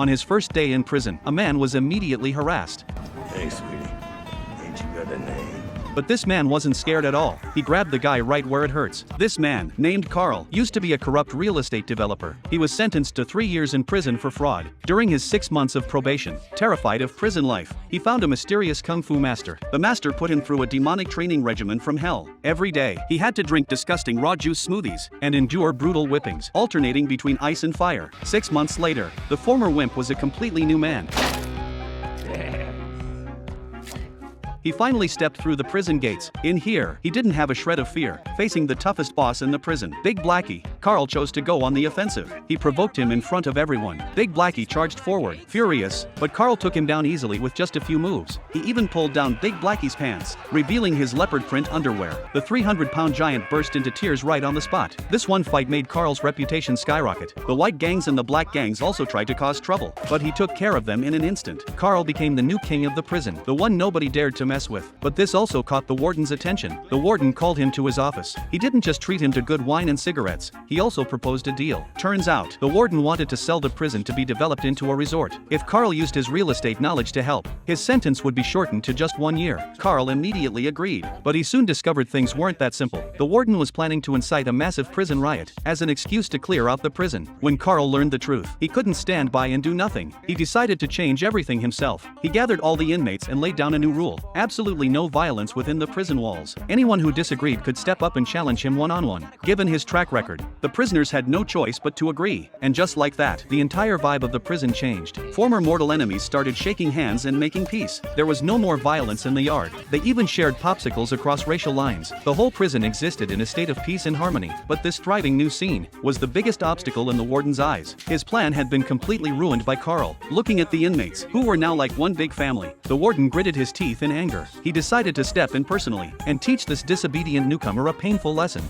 On his first day in prison, a man was immediately harassed. Hey, sweetie. Ain't you got a name? But this man wasn't scared at all. He grabbed the guy right where it hurts. This man, named Carl, used to be a corrupt real estate developer. He was sentenced to 3 years in prison for fraud. During his 6 months of probation, terrified of prison life, he found a mysterious kung fu master. The master put him through a demonic training regimen from hell. Every day, he had to drink disgusting raw juice smoothies and endure brutal whippings, alternating between ice and fire. 6 months later, the former wimp was a completely new man. He finally stepped through the prison gates. In here, he didn't have a shred of fear, facing the toughest boss in the prison, Big Blackie. Carl chose to go on the offensive. He provoked him in front of everyone. Big Blackie charged forward, furious, but Carl took him down easily with just a few moves. He even pulled down Big Blackie's pants, revealing his leopard print underwear. The 300-pound giant burst into tears right on the spot. This one fight made Carl's reputation skyrocket. The white gangs and the black gangs also tried to cause trouble, but he took care of them in an instant. Carl became the new king of the prison, the one nobody dared to mess with. But this also caught the warden's attention. The warden called him to his office. He didn't just treat him to good wine and cigarettes, he also proposed a deal. Turns out, the warden wanted to sell the prison to be developed into a resort. If Carl used his real estate knowledge to help, his sentence would be shortened to just 1 year. Carl immediately agreed. But he soon discovered things weren't that simple. The warden was planning to incite a massive prison riot as an excuse to clear out the prison. When Carl learned the truth, he couldn't stand by and do nothing. He decided to change everything himself. He gathered all the inmates and laid down a new rule: absolutely no violence within the prison walls. Anyone who disagreed could step up and challenge him one-on-one. Given his track record, the prisoners had no choice but to agree. And just like that, the entire vibe of the prison changed. Former mortal enemies started shaking hands and making peace. There was no more violence in the yard. They even shared popsicles across racial lines. The whole prison existed in a state of peace and harmony. But this thriving new scene was the biggest obstacle in the warden's eyes. His plan had been completely ruined by Carl. Looking at the inmates, who were now like one big family, the warden gritted his teeth in anger. He decided to step in personally and teach this disobedient newcomer a painful lesson.